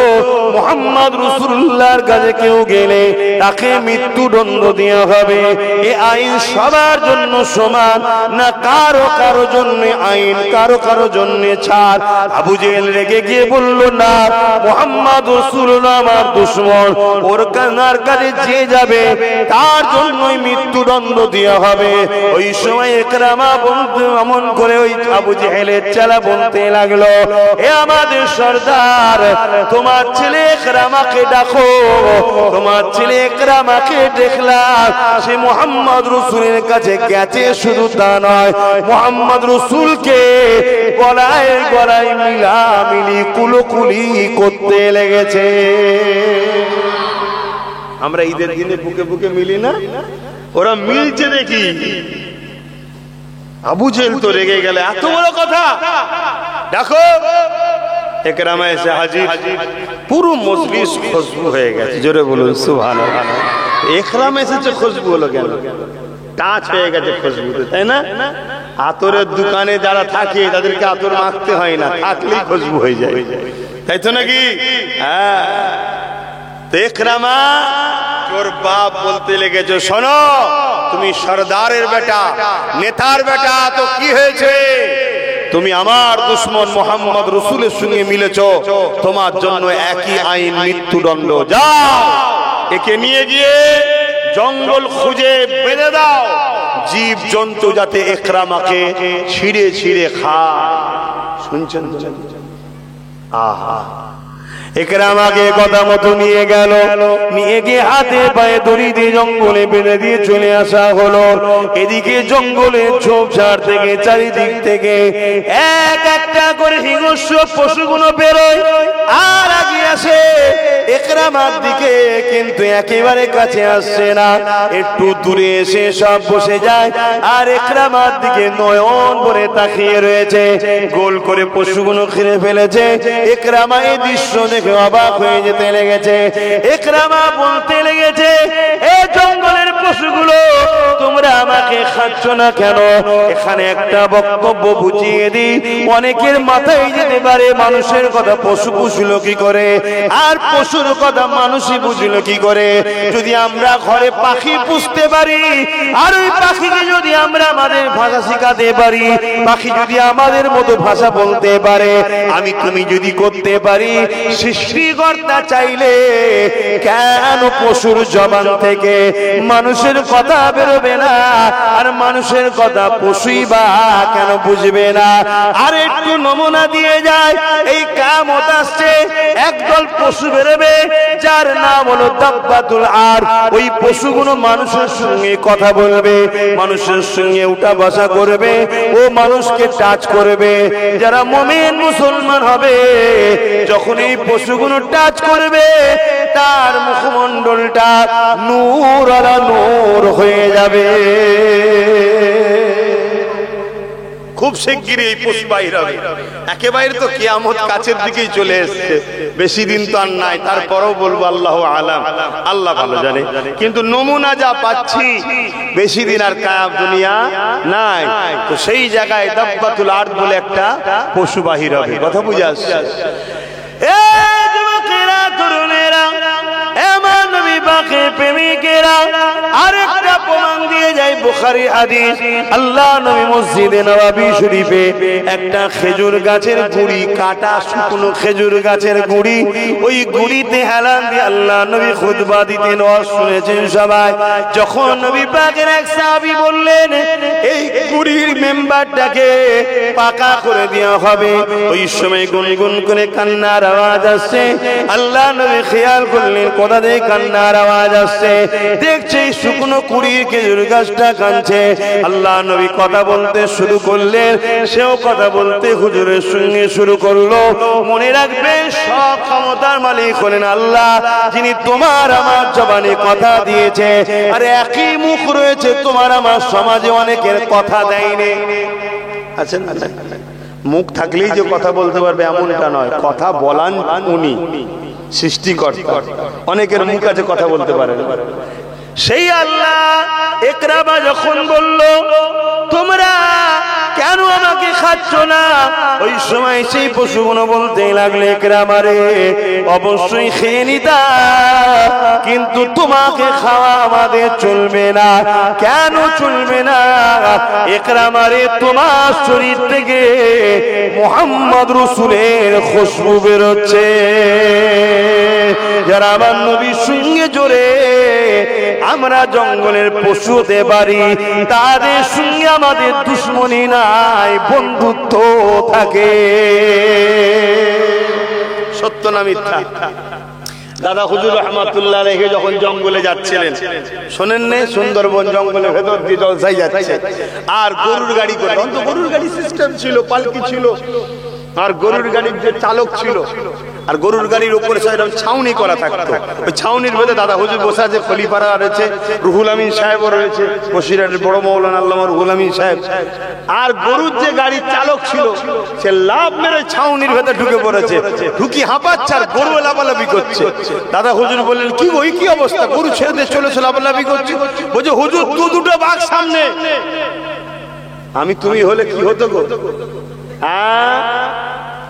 মুহাম্মদ রাসূলুল্লাহর কাছে কেউ গেলে তাকে মৃত্যুদণ্ড দেওয়া হবে। এই আইন সবার জন্য সমান না কারো কারো জন্য আইন, কারো কারো জন্য ছাড়? আবু জেহেল রেগে গিয়ে বলল, না, মুহাম্মদ রাসূলুল্লাহ আমার দুশমন, ওর কাছে যে যাবে তার জন্যই মৃত্যুদণ্ড দেওয়া হবে। ওই সময় ইকরামা বলতে এমন করে ওই আবু জেহেলের চালা বলতে লাগলো, এ আমাদের সরদার, তোমার ছেলে ইকরামাকে ডাকো। তোমার ছেলে ইকরামাকে দেখলাম সে মুহাম্মদ রাসূলের কাছে গেছে, শুধু তা নয়, মুহাম্মদ রাসূলকে গলায় গলায় মিলামিলি কুলকুলি করতে লেগেছে। আমরা ঈদের দিনে বুকে বুকে মিলি না? ওরা মিলছে দেখি। আবু জেহেল তো রেগে গেলে, এত বড় কথা, দেখো ইকরামা এসে হাজির। পুরো মজলিস খুশবু হয়ে গেছে। জোরে বলুন সুবহানাল্লাহ। ইকরামা এসেছে, খুশবু হলো কেন? টাচ হয়ে গেছে খুশবুতে, তাই না? আতরের দোকানে যারা থাকে তাদেরকে আতর মাখতে হয় না, থাকলেই খুশবু হয়ে যায়, তাই তো নাকি? হ্যাঁ। তো ইকরামা তোর বাপ বলতে লেগেছে, শোনো, তুমি সরদারের বেটা, নেতার বেটা, তো কি হয়েছে? তুমি আমার দুশমন মুহাম্মদ রাসূলের সঙ্গে মিলেছো, তোমার জন্য একই আইন, মৃত্যুদণ্ড। যাও, একে নিয়ে গিয়ে জঙ্গল খুঁজে বেঁধে দাও, জীব জন্তু যাতে ইকরামাকে ছিঁড়ে ছিঁড়ে খায়। শুনছেন? আহা, ইকরামাকে কথা মতো নিয়ে গেল, নিয়ে গিয়ে হাতে পায়ে দড়ি দিয়ে জঙ্গলে বেঁধে দিয়ে চলে আসা হলো। এদিকে জঙ্গলে ঝোপঝাড় থেকে চারিদিক থেকে এক একটা করে হিংস্র পশুগুলো বেরোয় আর আগে আসে ইকরামার দিকে, কিন্তু একেবারে কাছে আসছে না। একটু দূরে এসে সব বসে যায় আর ইকরামার দিকে নয়ন ভরে তাকিয়ে রয়েছে। গোল করে পশুগুলো ঘিরে ফেলেছে। ইকরামা এই দৃশ্য দেখে অবাক হয়ে যেতে লেগেছে। ইকরামা বলতে লেগেছে, এই জঙ্গলের পশুগুলো, তোমরা আমাকে খাচ্ছ না কেন? এখানে একটা বক্তব্য বুঝিয়ে দিই, অনেকের মাথায় যেতে পারে মানুষের কথা পশু বুঝলো কি করে, আর পশুর কথা মানুষই বুঝলো কি করে? যদি আমরা ঘরে পাখি পুষতে পারি আর ওই পাখিকে যদি আমরা আমাদের ভাষা শিখাতে পারি, পাখি যদি আমাদের মতো ভাষা বলতে পারে, আমি তুমি যদি করতে পারি, সৃষ্টিকর্তা চাইলে কেন পশুর জবান থেকে মানুষের কথা বেরোবে না? আর মানুষের কথা পশুই বা কেন বুঝবে না? আর একটু নমুনা দিয়ে যায়, এই কিয়ামত আসছে, একদল পশু বেরোবে যার নাম হলো দাব্বাতুল আর। ওই পশুগুলো মানুষের সঙ্গে কথা বলবে, মানুষের সঙ্গে উঠা বসা করবে, ও মানুষকে টাচ করবে। যারা মুমিন মুসলমান হবে, যখন এই পশুগুলো টাচ করবে, তার মুখমণ্ডলটা নূর আলা নূর হয়ে যাবে। খুব শিগগিরই এই পশু বাহির হবে। একেবারে তো কিয়ামত কাছের দিকেই চলে এসেছে, বেশি দিন তো আর নাই। তারপরেও বলবো আল্লাহু আলাম, আল্লাহ ভালো জানে। কিন্তু নমুনা যা পাচ্ছি, বেশি দিন আর কায়াম দুনিয়া নাই। তো সেই জায়গায় দাব্বাতুল আরদ বলে একটা পশু বাহির হবে। কথা বুঝে আসছে? এই যুবকেরা, তরুণেরা, আমার নবী পাকের প্রেমিকেরা আরেকটা প্রমাণ দিয়ে যায় বুখারী হাদিস। আল্লাহ নবী মসজিদে নববী শরীফে একটা খেজুর গাছের গুড়ি, কাটা শুকনো খেজুর গাছের গুড়ি, ওই গুড়িতে হেলান দিয়ে আল্লাহ নবী খুতবা দিতেন, ওয়াজ শুনেছেন সবাই। যখন নবী পাকের এক সাহাবী বললেন এই গুড়ির মেম্বারটাকে পাকা করে দেওয়া হবে, ওই সময় গুনগুন করে কান্নার আওয়াজ আসছে। আল্লাহ নবী খেয়াল করলেন কোথা থেকে কান্নার আওয়াজ আসছে, দেখছে শুকনো কুড়ির খেজুর গাছটা কাঁদছে। আল্লাহ নবী কথা বলতে শুরু করলেন, সেও কথা বলতে হুজুরের সঙ্গে শুরু করলো। মনে রাখবেন সব ক্ষমতার মালিক হলেন আল্লাহ, যিনি তোমার আমার জবানে কথা দিয়েছে। আরে একই মুখ রয়েছে তোমার আমার সমাজে অনেকের কথা দেয়নি, আছেন না? মুখ থাকলেই যে কথা বলতে পারবে এমনটা নয়, কথা বলান উনি সৃষ্টিকর্তা। অনেকের মুখ আছে কথা বলতে পারে না। সেই আল্লাহ একরামা যখন বলল তোমরা কেন আমাকে খাচ্ছ না, ওই সময় সেই পশুগুলো বলতে লাগলে একরামা রে অবশ্যই খেয়ে নিতা, কিন্তু তোমাকে খাওয়া আমাদের চলবে না। কেন চলবে না? একরামা রে তোমার শরীর থেকে মুহাম্মদ রাসূলের খুশবু বেরোচ্ছে। যারা আমার নবীর সঙ্গে জোরে আমরা জঙ্গলের পশু হতে পারি, তাদের সঙ্গে আমাদের দুশ্মনী নাই, বন্ধুত্ব থাকে। সত্য না মিথ্যা? দাদা হুজুর রহমাতুল্লাহ আলাইহি যখন জঙ্গলে যাচ্ছিলেন, শোনেন না, সুন্দরবন জঙ্গলের ভেতর দিয়ে জলসাই যাচ্ছে, আর গরুর গাড়ি করে, তখন তো গরুর গাড়ি সিস্টেম ছিল, পালকি ছিল, আর গরুর গাড়ির যে চালক ছিল, আর গরুর গাড়ির উপরে এরকম ছাউনি করা থাকতো। ওই ছাউনির ভেতরে দাদা হুজুর বসে আছে, খলিফারা রয়েছে, রুহুল আমিন সাহেবও রয়েছে, বসিরহাটের বড় মৌলানা আল্লামা রুহুল আমিন সাহেব। আর গরুর যে গাড়ির চালক ছিল সে লাভ মেরে ছাউনির ভেতরে ঢুকে পড়েছে, ঢুকি হাঁপাচ্ছে আর গরু লাফালাফি করছে। দাদা হুজুর বললেন কি ওই কি অবস্থা, গরু ছেড়ে দিয়ে চলেছে লাফালাফি করছে। বলছে হুজুর দুটো বাঘ সামনে, আমি তুমি হলে কি হতো গো?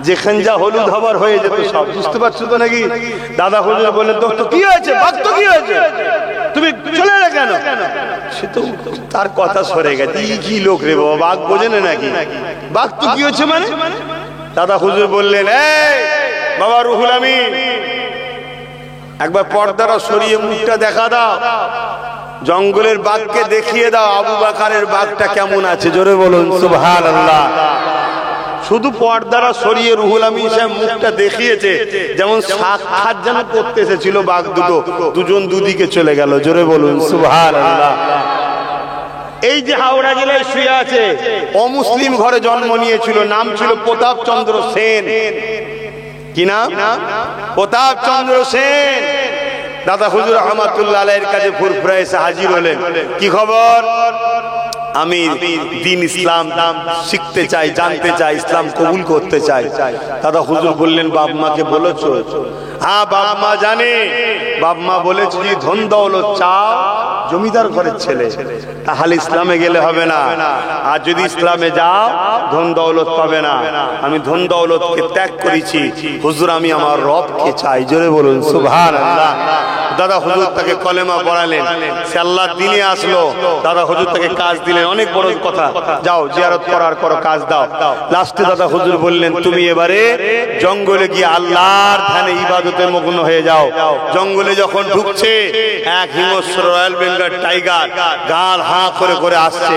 যেখান যা হলুদ হবার হয়ে যেত সব, বুঝতে পারছো তো নাকি? দাদা হুজুর বললেন তো কি হয়েছে, বাঘ তো কি হয়েছে, তুমি চলে এলে কেন? সে তো তার কথা সরে গেছে, কি লোক রে বাবা, বাঘ বোঝে না নাকি? বাঘ তো কি হয়েছে মানে? দাদা হুজুর বললেন এই বাবা রুহুল আমিন, একবার পর্দাটা সরিয়ে মুখটা দেখা দাও, জঙ্গলের বাঘকে দেখিয়ে দাও আবু বাকারের বাঘটা কেমন আছে, জোরে বলুন সুবহানাল্লাহ। শুধু পর্দারা সরিয়ে রুহুল আমিন সাহেব মুখটা দেখিয়েছে, যেমন সাক্ষাৎ যেন করতে এসেছিল বাঘ দুটো, দুজন দুদিকে চলে গেল, জোরে বলুন সুবহানাল্লাহ। এই যে হাওড়া জেলায় শুয়ে আছে, অমুসলিম ঘরে জন্ম নিয়েছিল, নাম ছিল প্রতাপ চন্দ্র সেন। কি নাম? প্রতাপ চন্দ্র সেন। দাদা হুজুর রহমাতুল্লাহ আলাইহির কাছে ফুরফুরা এসে হাজির হলেন, কি খবর? আমি দিন ইসলাম শিখতে চাই, জানতে চাই, ইসলাম কবুল করতে চাই। দাদা হুজুর বললেন বাপ মাকে বলেছো? হ্যাঁ বাপ মা জানে, বাপ মা বলেছে যে ধন দৌলত চাও, জমিদার ঘরের ছেলে, তাহলে ইসলামে গেলে হবে না, আর যদি ইসলামে যাও ধন দৌলত পাবে না। আমি ধন দৌলতকে ত্যাগ করেছি হুজুর, আমি আমার রবকে চাই, জোরে বলুন সুবহানাল্লাহ। দাদা হুজুর তাকে কলেমা পড়ালেন, সে আল্লাহর দ্বীনে আসলো। দাদা হুজুর তাকে কাজ দিলেন, অনেক বড় কথা, যাও জিয়ারত করার করো, কাজ দাও। লাস্টে দাদা হুজুর বললেন তুমি এবারে জঙ্গলে গিয়ে আল্লাহর ধ্যানে ইবাদতে মগ্ন হয়ে যাও। জঙ্গলে যখন ঢুকছে, এক হিংস্র রয়্যাল বেঙ্গল টাইগার গাল হাঁ করে করে আসছে।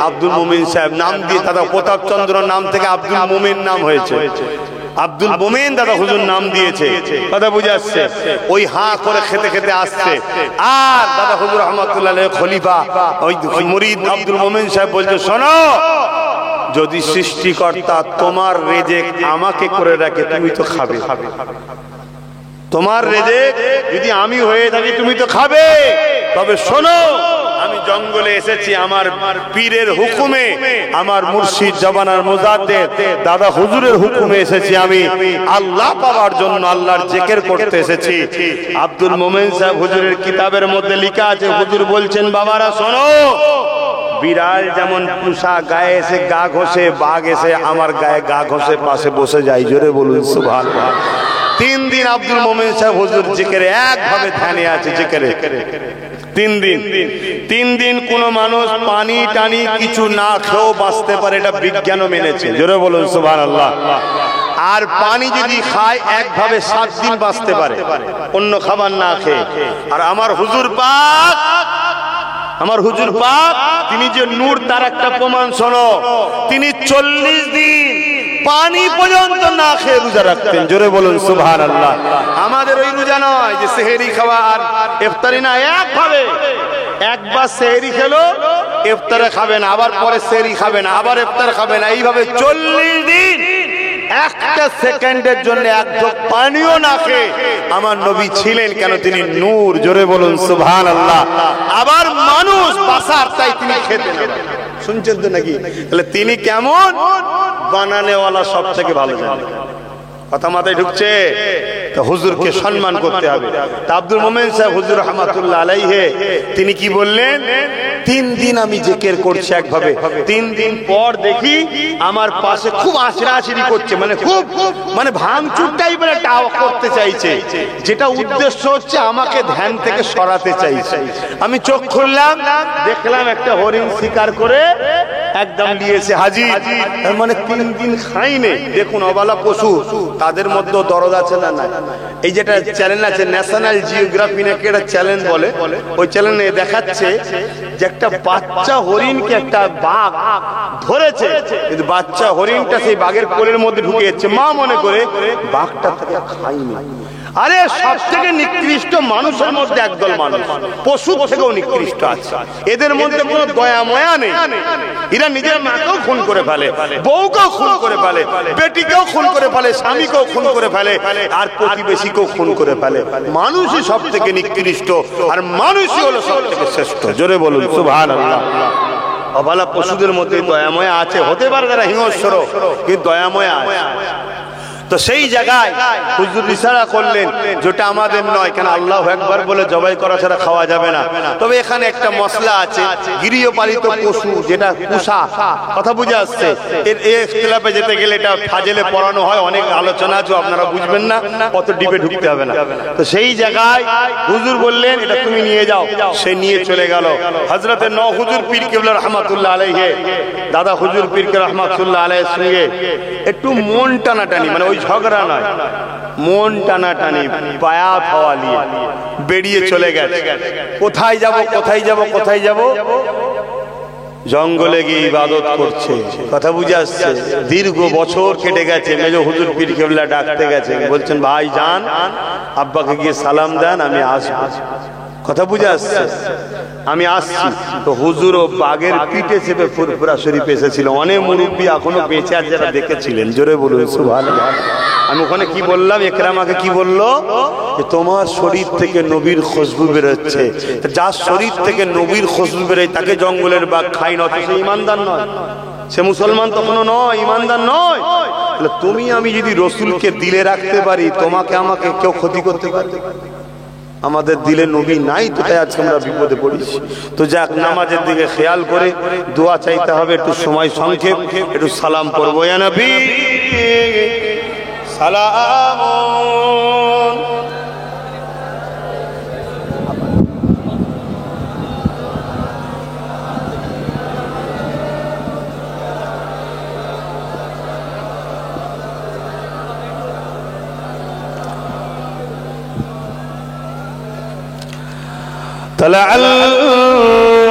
আব্দুল মুমিন সাহেব নাম দিয়ে, দাদা প্রতাপ চন্দ্র নাম থেকে আব্দুল মুমিন নাম হয়েছে, আব্দুল মোমেন দাদা হুজুর নাম দিয়েছে, কথা বুঝে আসছে। ওই হাঁ করে খেতে খেতে আসছে, আর দাদা হুজুর রহমাতুল্লাহ আলাইহি খলিফা ওই মুরিদ আব্দুল মোমেন সাহেব বলছে শোনো, যদি সৃষ্টিকর্তা তোমার রেজেক আমাকে করে রাখে তুমি তো খাবে, তোমার রেজেক যদি আমি হয়ে থাকি তুমি তো খাবে। তবে শোনো, আমি জঙ্গলে এসেছি আমার পীরের হুকুমে, আমার মুর্শিদ জবানার মুজাদ্দেদ দাদা হুজুরের হুকুমে এসেছি, আমি আল্লাহ পাওয়ার জন্য আল্লাহর জিকির করতে এসেছি। আব্দুল মোমেন সাহেব হুজুরের কিতাবের মধ্যে লেখা আছে, হুজুর বলছেন বাবারা শোনো, বিড়াল যেমন পুষা গায়ে এসে গা ঘষে, বাঘ এসে আমার গায়ে গা ঘষে পাশে বসে যায়, জোরে বলুন সুবহানাল্লাহ। 3 দিন আব্দুল মোমেন সাহেব হুজুর জিকিরে একভাবে ধ্যানে আছে, জিকিরে 3 দিন কোন মানুষ পানি টানি কিছু না খেয়েও বাঁচতে পারে, এটা বিজ্ঞানও মেনেছে। জোরে বলুন সুবহানাল্লাহ। আর পানি যদি খায় একভাবে 7 দিন বাঁচতে পারে অন্য খাবার না খেয়ে। আর আমার হুজুর পাক তিনি যে নূর, তার একটা প্রমাণ শোনো। তিনি 40 দিন পানি পর্যন্ত না খেয়ে রোজা রাখতেন। জোরে বলুন সুবহানাল্লাহ। আমাদের ওই রোজা নয় যে সেহরি খাওয়া আর ইফতারি না, একভাবে একবার সেহরি খেলো, ইফতারে খাবে না, আবার পরে সেহরি খাবে না, আবার ইফতার খাবে না, এইভাবে 40 দিন একটা সেকেন্ডের জন্য এক ঢোক পানিও না খেয়ে আমার নবী ছিলেন। কেন? তিনি নূর। জোরে বলুন সুবহানাল্লাহ। আবার মানুষ বাসার, তাই তিনি খেতেন। শুনছেন তো নাকি? তাহলে তিনি কেমন বানানেওয়ালা সব থেকে ভালো জানেন। কথা মাথায় ঢুকছে? তো হুজুরকে সম্মান করতে হবে। তা আব্দুল মোমেন সাহেব হুজুর রহমাতুল্লাহ আলাইহি তিনি কি বললেন? 3 দিন আমি জিকির করছি একভাবে। 3 দিন পর দেখি আমার পাশে খুব আশরাশিরি করছে, খুব ভাঙচুর টাইপের একটা করতে চাইছে, যেটা উদ্দেশ্য হচ্ছে আমাকে ধ্যান থেকে সরাতে চাইছে। আমি চোখ খুললাম, দেখলাম একটা হরিণ শিকার করে একদম নিয়েছে হাজির। তার 3 দিন খাইনি। দেখুন অবালা পশু, তাদের মধ্যে দরদ আছে না? না। এই যেটা চ্যানেল আছে ন্যাশনাল জিওগ্রাফি নাকি একটা চ্যানেল বলে, ওই চ্যানেলে দেখাচ্ছে যে একটা বাচ্চা হরিণকে একটা বাঘ ধরেছে, কিন্তু বাচ্চা হরিণটা সেই বাঘের কোলের মধ্যে ঢুকে যাচ্ছে, মা মনে করে বাঘটা তাকে খায়নি। আরে সব থেকে নিকৃষ্ট মানুষের মধ্যে একদল মানুষ পশু থেকেও নিকৃষ্ট আছে। এদের মধ্যে কোনো দয়া ময়া নেই। এরা নিজের মাকেও খুন করে ফেলে, বউকেও খুন করে ফেলে, বেটিকেও খুন করে ফেলে, স্বামীকেও খুন করে ফেলে, আর প্রতিবেশীকেও খুন করে ফেলে। মানুষই সব থেকে নিকৃষ্ট, আর মানুষই হলো সব থেকে শ্রেষ্ঠ। জোরে বলুন সুবহানাল্লাহ। অবলা পশুদের মধ্যে দয়াময় আছে, হতে পারে তারা হিংস্র, কিন্তু দয়াময় আছে। তো সেই জায়গায় হুজুর ইশারা করলেন, যেটা আমাদের নয়। কেন? আল্লাহু আকবার বলে জবাই করা ছাড়া খাওয়া যাবে না। তবে এখানে একটা মশলা আছে, গৃহপালিত পশু যেটা পোষা, কথা বুঝে আসছে। এর ইখতিলাফে যেতে গেলে এটা ফাজেলে পড়ানো হয়, অনেক আলোচনা আছে, আপনারা বুঝবেন না, কত ডিপে ঢুকতে হবে না। তো সেই জায়গায় হুজুর বললেন এটা তুমি নিয়ে যাও। সে নিয়ে চলে গেল। হযরতে নও হুজুর পীর কেবলা রহমাতুল্লাহ আলাইহি, দাদা হুজুর পীর কে রহমাতুল্লাহ আলাইহির সঙ্গে একটু মন টানাটানি, ওই ঝগড়া নয়, মন টানাটানি, পায়া খাওয়া নিয়ে বেরিয়ে চলে গেছে। কোথায় যাব, কোথায় যাব, কোথায় যাব? জঙ্গলে গিয়ে ইবাদত করছে। কথা বুঝে আসছে? দীর্ঘ বছর কেটে গেছে। মেজো হুজুর পীর কেবলা ডাকতে গেছে, বলছেন ভাই যান, আব্বাকে গিয়ে সালাম দেন, আমি আসবো। কথা বুঝে আসছে? আমি আসছি। তো হুজুর ও বাঘের পিঠে চেপে ফুরফুরা শরীফ এসেছিল। অনেক মুরব্বী এখনো বেঁচে আছে যারা দেখেছিলেন। জোরে বলুন সুবহানাল্লাহ। আমি ওখানে কি বললাম, একরামাকে কি বললো যে তোমার শরীর থেকে নবীর খুশবু বেরোচ্ছে। যার শরীর থেকে নবীর খুশবু বেরোয় তাকে জঙ্গলের বাঘ খাই না, সে ইমানদার নয়, সে মুসলমান তখনও নয়, ইমানদার নয়। তাহলে তুমি আমি যদি রসুলকে দিলে রাখতে পারি, তোমাকে আমাকে কেউ ক্ষতি করতে পারে? আমাদের দিলে নবী নাই, তো তাই আজকে আমরা বিপদে পড়েছি। তো যাক, নামাজের দিকে খেয়াল করে দোয়া চাইতে হবে। একটু সময় সংক্ষেপ, একটু সালাম পড়বো। ইয়া নবী সালাম। طلع البدر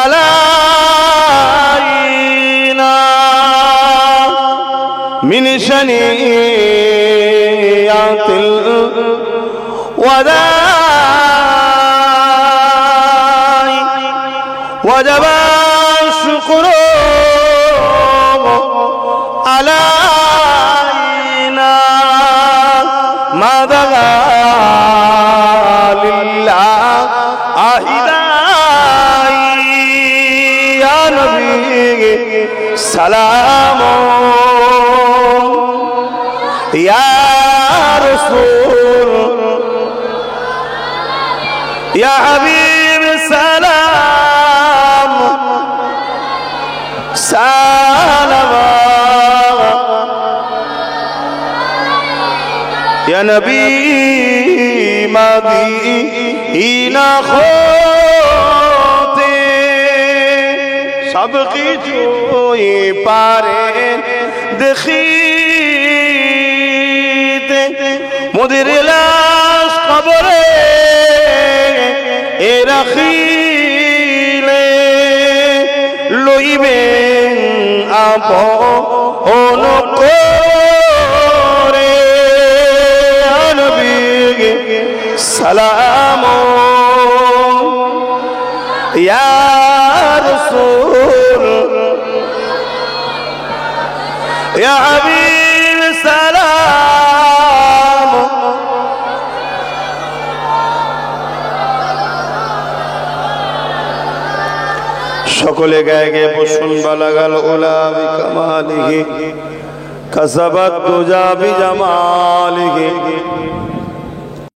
علينا من شنيعة الوداع وجب الشكر علينا ما بغى لله أهداي يا نبي سلام يا رسول يا حبيب سلام سلام या नबी मदीना होते सब কিছুই পারেন দেখিতে মোদের লাশ কবরে এ রাখিলে লইবেন আপন করে নবী সালাম ইয়া রাসূল ইয়া হাবিব সালাম সকলে গায়ে গায়ে বসুন বালাগাল উলা বিকামালিহি কাসাবাত তুজা বিজামালিহি